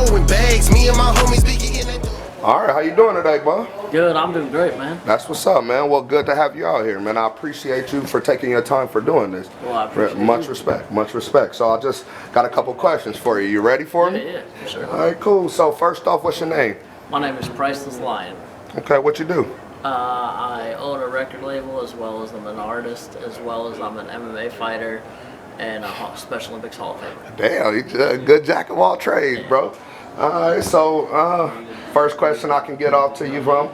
throwing bags. Me and my homies be getting it. All right, how you doing today, bud? Good, I'm doing great, man. That's what's up, man. Well, good to have you out here, man. I appreciate you for taking your time for doing this. Well, I appreciate much you. respect, much respect. So I just got a couple questions for you. You ready for me? Yeah, for sure. All right, cool. So first off, what's your name? My name is Priceless Lion. Okay, what you do? I own a record label as well as I'm an artist, as well as I'm an MMA fighter and a Special Olympics Hall of Famer. Damn, you a good jack of all trades, bro. All right, so first question I can get off to you from,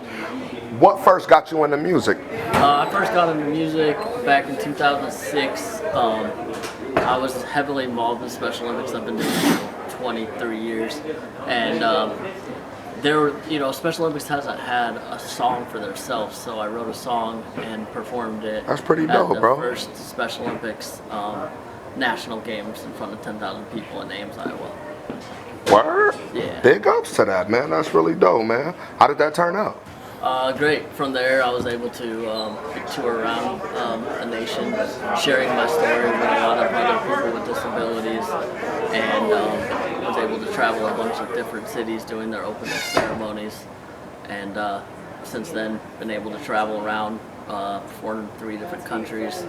what first got you into music? I first got into music back in 2006. I was heavily involved in Special Olympics. I've been doing it for 23 years. And Special Olympics hasn't had a song for themselves, so I wrote a song and performed it. That's pretty dope, bro. First Special Olympics national games in front of 10,000 people in Ames, Iowa. Word? Yeah. Big ups to that, man. That's really dope, man. How did that turn out? Great. From there, I was able to tour around the nation, sharing my story with a lot of other people with disabilities, and was able to travel a bunch of different cities doing their opening ceremonies. And since then, been able to travel around 403 different countries,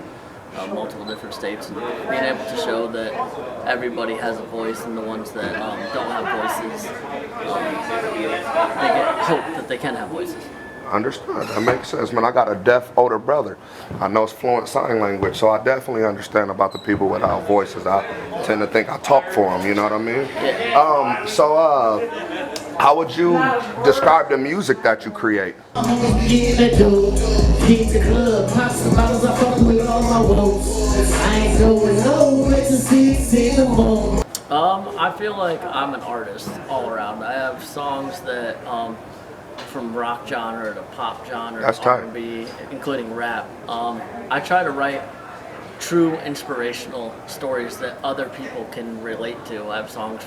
multiple different states, and being able to show that everybody has a voice, and the ones that don't have voices, they get hope that they can have voices. Understood. That makes sense, man. I got a deaf older brother. I know it's fluent sign language, so I definitely understand about the people without voices. I tend to think I talk for them, you know what I mean? Yeah. How would you describe the music that you create? I feel like I'm an artist all around. I have songs that from rock genre to pop genre, That's tight. R&B, including rap. I try to write true inspirational stories that other people can relate to. I have songs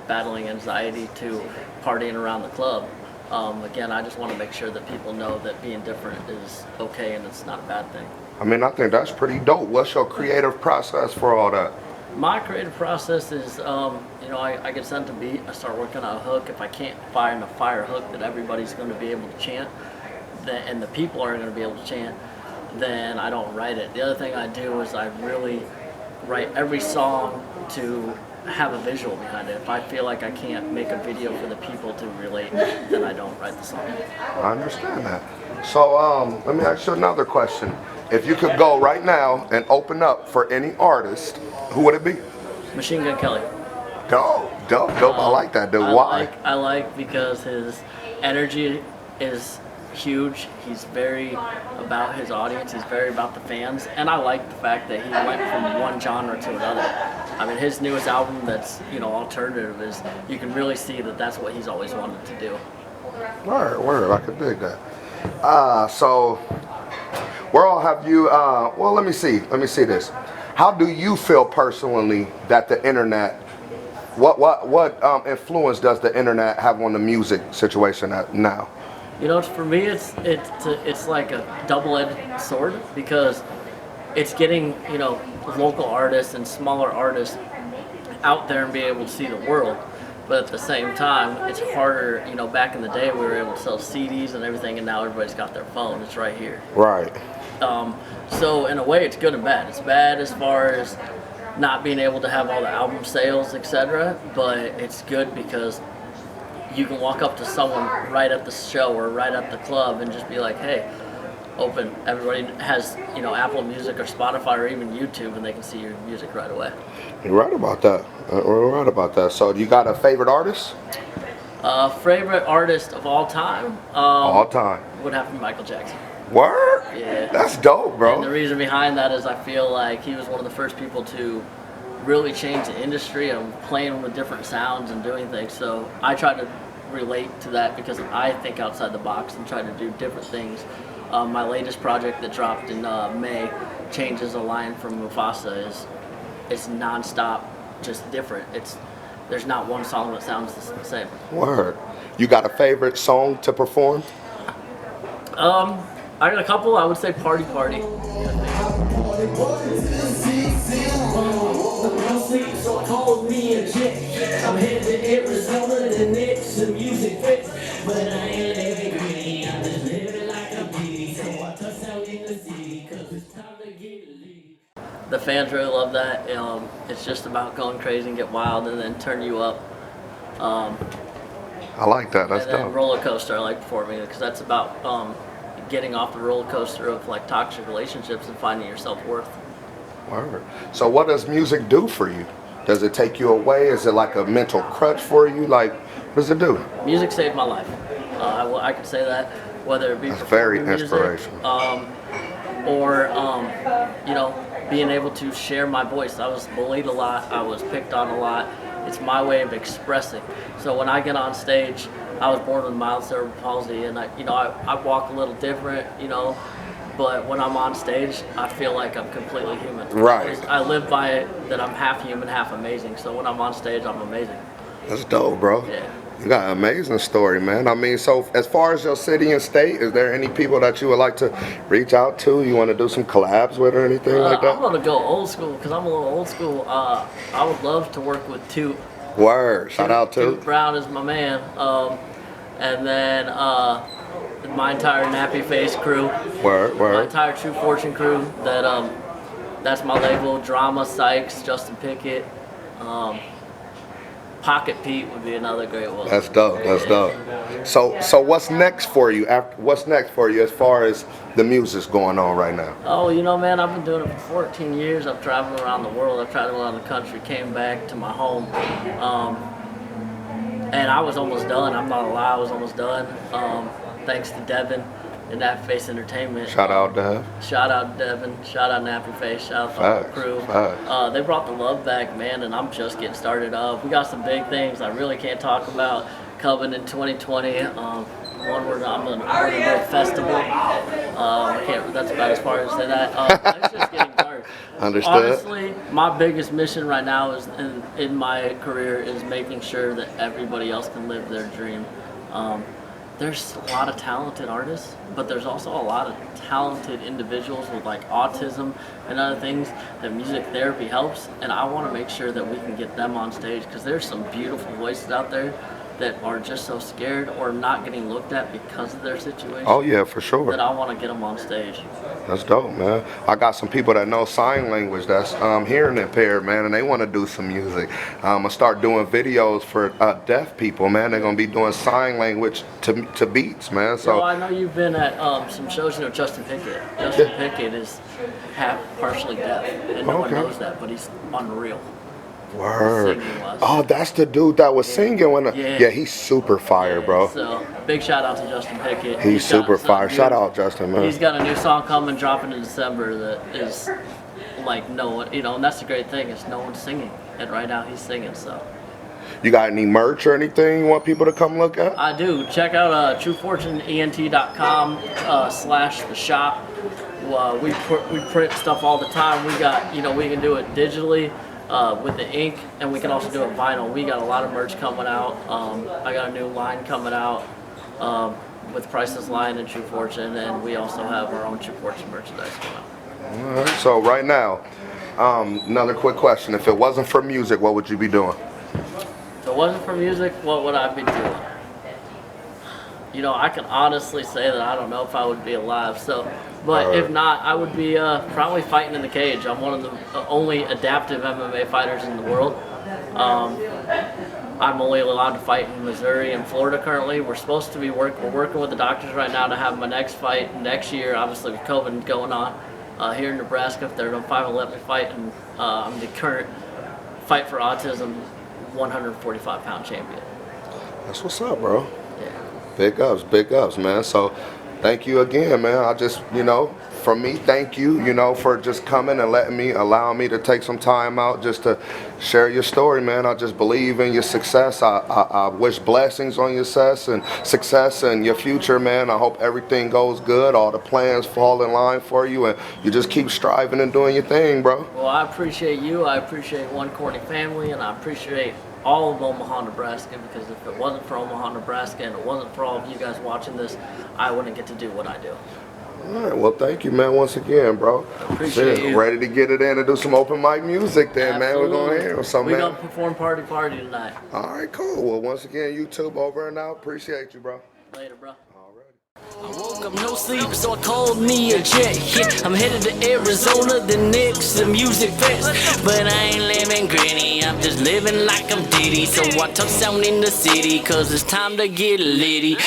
battling anxiety to partying around the club. Again, I just want to make sure that people know that being different is okay and it's not a bad thing. I mean, I think that's pretty dope. What's your creative process for all that? My creative process is, I get sent a beat, I start working on a hook. If I can't find a fire hook that everybody's going to be able to chant, and the people are going to be able to chant, then I don't write it. The other thing I do is I really write every song to have a visual behind it. If I feel like I can't make a video for the people to relate, then I don't write the song. I understand that. So let me ask you another question. If you could go right now and open up for any artist, who would it be? Machine Gun Kelly. Dope. I like that, dude. Why? I like because his energy is huge. He's very about his audience. He's very about the fans. And I like the fact that he went from one genre to another. I mean, his newest album that's, alternative is, you can really see that that's what he's always wanted to do. Word. I could dig that. So, where all have you, well, let me see this. How do you feel personally that the internet, what influence does the internet have on the music situation now? For me, it's like a double-edged sword, because it's getting, local artists and smaller artists out there and be able to see the world. But at the same time, it's harder. Back in the day, we were able to sell CDs and everything, and now everybody's got their phone. It's right here. Right. So in a way, it's good and bad. It's bad as far as not being able to have all the album sales, etc. But it's good because you can walk up to someone right at the show or right at the club and just be like, "Hey, open." Everybody has, Apple Music or Spotify or even YouTube, and they can see your music right away. You're right about that. We're right about that. So, you got a favorite artist? Favorite artist of all time? All time. Would have to be Michael Jackson. Word? Yeah. That's dope, bro. And the reason behind that is I feel like he was one of the first people to really change the industry of playing with different sounds and doing things. So I try to relate to that because I think outside the box and try to do different things. My latest project that dropped in May, Changes a Line from Mufasa, it's non-stop, just different. There's not one song that sounds the same. Word. You got a favorite song to perform? I got a couple. I would say Party Party. So call me a jet. I'm headed to Arizona. internet, some music fits, but I ain't living greedy. I'm just living like a beauty. So I touch out in the city, cause it's time to get lit. The fans really love that. It's just about going crazy and get wild and then turn you up. I like that. That's And then dope. roller coaster I like for me because that's about getting off the roller coaster of like toxic relationships and finding your self-worth. Word. So what does music do for you? Does it take you away? Is it like a mental crutch for you? Like, what does it do? Music saved my life. I can say that, whether it be That's very performing music, inspirational. or you know, being able to share my voice. I was bullied a lot. I was picked on a lot. It's my way of expressing. So when I get on stage, I was born with mild cerebral palsy, and I walk a little different, but when I'm on stage, I feel like I'm completely human. Right. I live by it that I'm half human, half amazing. So when I'm on stage, I'm amazing. That's dope, bro. Yeah. You got an amazing story, man. I mean, so as far as your city and state, is there any people that you would like to reach out to? You want to do some collabs with or anything like that? I'm gonna go old school because I'm a little old school. I would love to work with Toot. Word. Shout out to. Toot Brown is my man. And then my entire Nappy Face crew. Word, My word. entire True Fortune crew. That's my label. Drama, Sykes, Justin Pickett. Pocket Pete would be another great one. That's dope. That's dope. So what's next for you? What's next for you as far as the music's going on right now? Oh, man, I've been doing it for 14 years. I've traveled around the world. I've traveled around the country, came back to my home. And I was almost done. I'm not gonna lie, I was almost done. Thanks to Devin and NappyFace Entertainment. Shout out, Dev. Shout out Devin. Shout out NappyFace. Shout out the whole Facts, crew. facts. They brought the love back, man, and I'm just getting started up. We got some big things I really can't talk about coming in 2020. I'm gonna do a festival. That's about as far as I say that. It's just getting dark. Understood. Honestly, my biggest mission right now is in my career is making sure that everybody else can live their dream. There's a lot of talented artists, but there's also a lot of talented individuals with like autism and other things that music therapy helps, and I want to make sure that we can get them on stage because there's some beautiful voices out there that are just so scared or not getting looked at because of their situation. Oh yeah, for sure. That I want to get them on stage. That's dope, man. I got some people that know sign language that's hearing impaired, man, and they want to do some music. I'm gonna start doing videos for deaf people, man. They're gonna be doing sign language to beats, man. So I know you've been at some shows. Justin Pickett. Justin Pickett is half partially deaf, and no one knows that, but he's unreal. word. Was. Oh, that's the dude that was singing when. Yeah, he's super fire, bro. So big shout out to Justin Pickett. He's super fire. Shout out Justin, man. He's got a new song coming, dropping in December that is like no one, and that's the great thing is no one's singing, and right now he's singing. So. You got any merch or anything you want people to come look at? I do. Check out truefortuneent.com/the shop. We print stuff all the time. We got, we can do it digitally with the ink, and we can also do it vinyl. We got a lot of merch coming out. I got a new line coming out with Priceless line and True Fortune, and we also have our own True Fortune merchandise coming out. All right. So right now, another quick question: if it wasn't for music, what would you be doing? If it wasn't for music, what would I be doing? I can honestly say that I don't know if I would be alive. But if not, I would be probably fighting in the cage. I'm one of the only adaptive MMA fighters in the world. I'm only allowed to fight in Missouri and Florida currently. We're supposed to be we're working with the doctors right now to have my next fight next year. Obviously with COVID going on here in Nebraska, if they're going to finally let me fight, and I'm the current Fight for Autism 145-pound champion. That's what's up, bro. Yeah. Big ups, man. So thank you again, man. I just, from me, thank you, for just coming and allowing me to take some time out just to share your story, man. I just believe in your success. I wish blessings on your success and your future, man. I hope everything goes good, all the plans fall in line for you, and you just keep striving and doing your thing, bro. Well, I appreciate you. I appreciate One Corny family, and I appreciate all of Omaha, Nebraska, because if it wasn't for Omaha, Nebraska, and it wasn't for all of you guys watching this, I wouldn't get to do what I do. All right, well, thank you, man, once again, bro. Appreciate Shit, you. ready to get it in and do some open mic music then, man. We're going to hear some, We're man. going to perform Party tonight. All right, cool. Well, once again, YouTube over and out. Appreciate you, bro. Later, bro. Alrighty. I woke up no sleep, so I called me a jet. Yeah, I'm headed to Arizona, the next music fest. But I ain't living gritty, I'm just living like I'm Diddy. So I touch down in the city, cause it's time to get litty.